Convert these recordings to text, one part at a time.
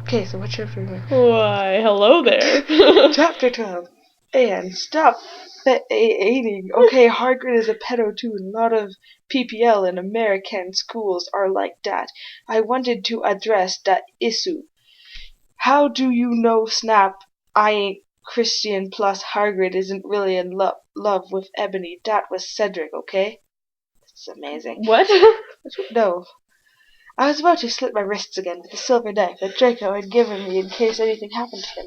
Okay, so what's your favorite? Why, hello there. Chapter 12. And stop aiding. Okay, Hagrid is a pedo too. A lot of PPL in American schools are like that. I wanted to address that issue. How do you know, Snap? I ain't Christian plus Hagrid isn't really in love with Ebony. That was Cedric, okay? That's amazing. What? No. I was about to slit my wrists again with the silver knife that Draco had given me in case anything happened to him.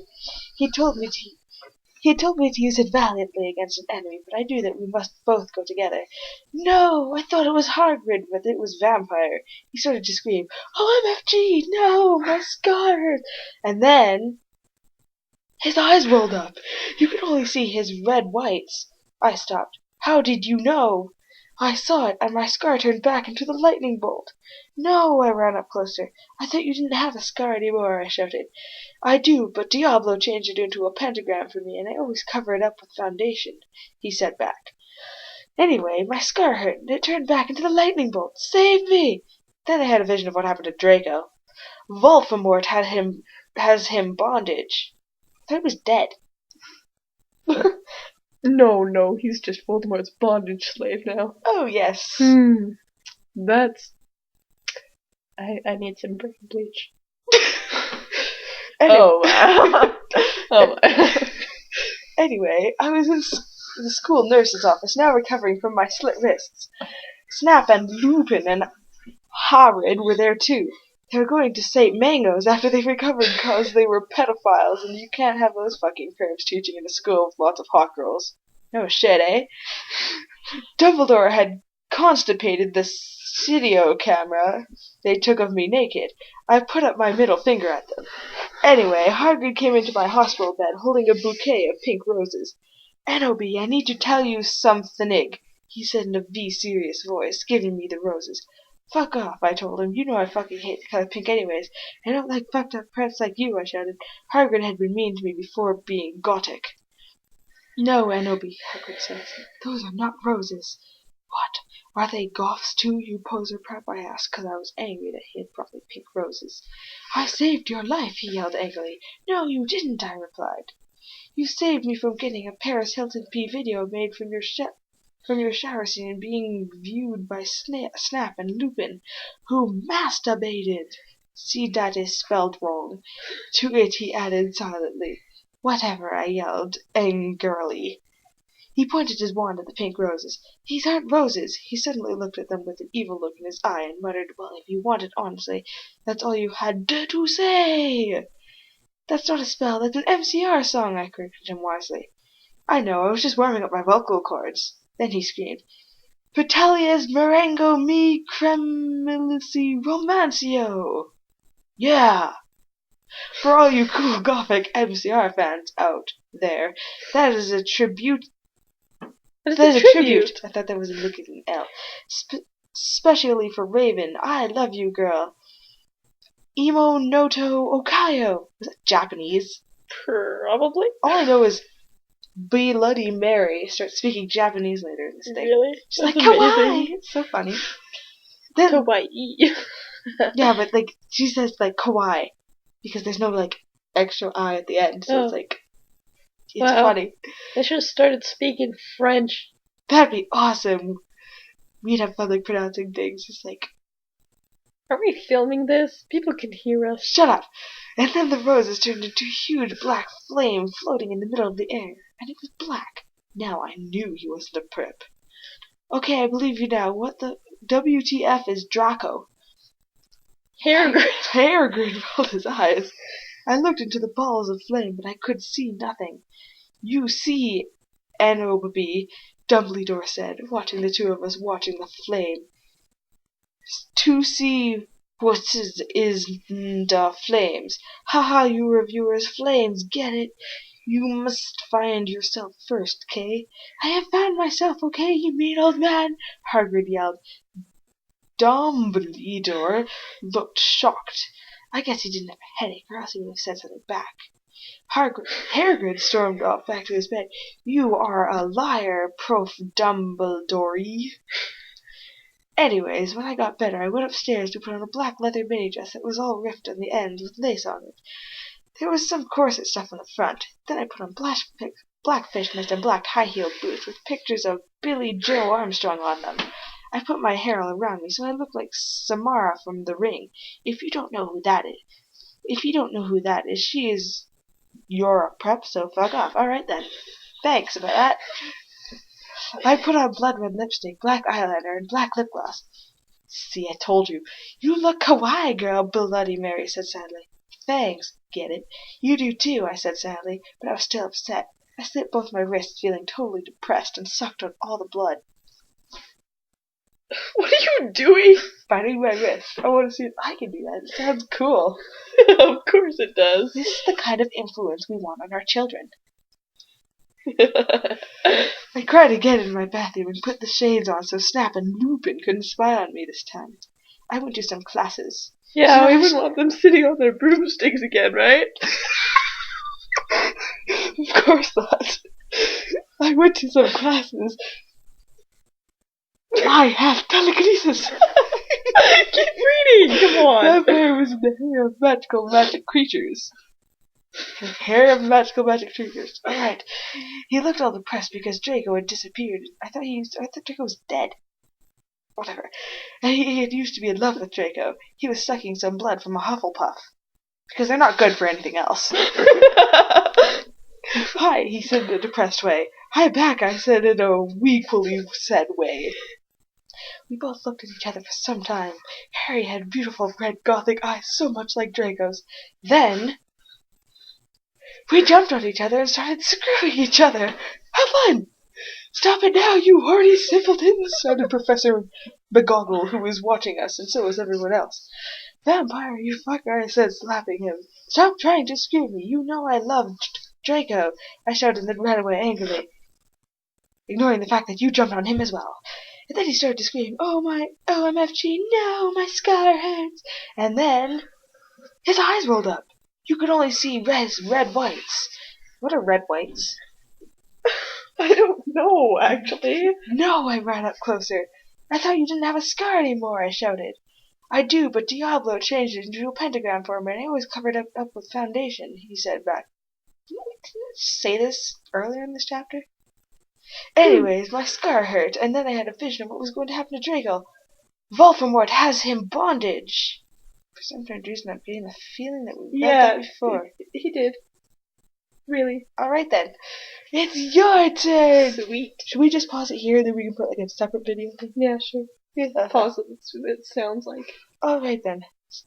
He told me to use it valiantly against an enemy, but I knew that we must both go together. No, I thought it was Hagrid, but it was Vampire. He started to scream, OMFG, no, my scars! And then his eyes rolled up. You could only see his red whites. I stopped. How did you know? I saw it, and my scar turned back into the lightning bolt. No, I ran up closer. I thought you didn't have a scar anymore, I shouted. I do, but Diablo changed it into a pentagram for me, and I always cover it up with foundation, he said back. Anyway, my scar hurt, and it turned back into the lightning bolt. Save me! Then I had a vision of what happened to Draco. Voldemort has him bondage. I thought he was dead. No, he's just Voldemort's bondage slave now. Oh, yes. That's... I need some brain bleach. Oh, wow. Oh, Anyway, I was in the school nurse's office, now recovering from my slit wrists. Snap and Lupin and Hagrid were there too. They were going to St. Mango's after they recovered because they were pedophiles, and you can't have those fucking pervs teaching in a school with lots of hot girls. No shit, eh? Dumbledore had constipated the studio camera they took of me naked. I put up my middle finger at them. Anyway, Hagrid came into my hospital bed holding a bouquet of pink roses. Enoby, I need to tell you something, he said in a V-serious voice, giving me the roses. Fuck off, I told him. You know I fucking hate the color pink anyways. I don't like fucked up press like you, I shouted. Hagrid had been mean to me before being gothic. No, Enoby, Hagrid said. Those are not roses. What? Are they goths too, you poser prep? I asked, because I was angry that he had brought me pink roses. I saved your life, he yelled angrily. No, you didn't, I replied. You saved me from getting a Paris Hilton P video made from your shower scene and being viewed by Snap and Lupin, who masturbated. See, that is spelled wrong. To it he added silently. Whatever, I yelled angrily. He pointed his wand at the pink roses. These aren't roses. He suddenly looked at them with an evil look in his eye and muttered, well, if you want it honestly, that's all you had to say. That's not a spell, that's an MCR song, I corrected him wisely. I know, I was just warming up my vocal cords. Then he screamed, Petalia's Marengo mi cremilici romancio. Yeah! For all you cool gothic MCR fans out there, that is a tribute. That is a tribute. I thought that was a look at an L. Especially for Raven. I love you, girl. Imo Noto Okayo. Was that Japanese? probably. All I know is Bloody Mary starts speaking Japanese later in this thing. Really? She's That's like, amazing. kawaii! It's so funny. Then, Kawaii. yeah, but like, she says like kawaii. Because there's no like extra I at the end. So it's like, it's funny. They should have started speaking French. That'd be awesome. We'd have fun like pronouncing things. It's like, Are we filming this? People can hear us. shut up! And then the roses turned into a huge black flame floating in the middle of the air. And it was black. Now I knew he wasn't a prep. Okay, I believe you now. What the WTF is Draco? Hagrid rolled his eyes. I looked into the balls of flame, but I could see nothing. You see, Enoby, Dumbledore said, watching the two of us watching the flame. To see what is the flames. Haha, you reviewers, flames, get it? You must find yourself first, okay? I have found myself, okay, you mean old man? Hagrid yelled. Dumbledore looked shocked. I guess he didn't have a headache, or else he would have said something back. Hagrid stormed off back to his bed. You are a liar, Prof. Dumbledore. Anyways, when I got better, I went upstairs to put on a black leather mini dress that was all ripped on the ends with lace on it. There was some corset stuff on the front. Then I put on black fishnets and black high-heeled boots with pictures of Billy Joe Armstrong on them. I put my hair all around me so I looked like Samara from The Ring. If you don't know who that is, she is you're a prep, so fuck off. Alright then. Thanks about that. I put on blood red lipstick, black eyeliner, and black lip gloss. See, I told you. You look kawaii, girl, Bloody Mary said sadly. Thanks. Get it? You do too, I said sadly, but I was still upset. I slit both my wrists, feeling totally depressed, and sucked on all the blood. What are you doing? Biting my wrist. I want to see if I can do that. It sounds cool. Of course it does. This is the kind of influence we want on our children. I cried again in my bathroom and put the shades on so Snap and Lupin couldn't spy on me this time. I went to some classes. Yeah, we wouldn't want them sitting on their broomsticks again, right? Of course not. I went to some classes. I have telekinesis. Keep reading, come on. That hair was the hair of magic creatures. The hair of magical magic creatures. Alright. He looked all depressed because Draco had disappeared. I thought Draco was dead. Whatever. He had used to be in love with Draco. He was sucking some blood from a Hufflepuff. Because they're not good for anything else. Hi, he said in a depressed way. Hi back, I said in a weakly said way. We both looked at each other for some time. Harry had beautiful red gothic eyes so much like Draco's. Then we jumped on each other and started screwing each other. Have fun! Stop it now, you horny simpletons! Shouted Professor McGoggle, who was watching us, and so was everyone else. Vampire, you fucker, I said, slapping him. Stop trying to screw me. You know I love Draco, I shouted and then ran away angrily, ignoring the fact that you jumped on him as well. And then he started to scream, oh my OMFG, no, my scar hurts. And then his eyes rolled up. You could only see red whites. What are red whites? I don't know, actually. No, I ran up closer. I thought you didn't have a scar anymore, I shouted. I do, but Diablo changed it into a pentagram for me, and I always covered it up with foundation, he said back. Didn't I say this earlier in this chapter? Anyways, my scar hurt, and then I had a vision of what was going to happen to Draco. Voldemort has him bondage. For some strange reason, I'm getting the feeling that we read that before. He did. Really. Alright then. It's your turn! Sweet. Should we just pause it here, and then we can put like a separate video thing? Yeah, sure. Yeah. Pause it. It sounds like. Alright then.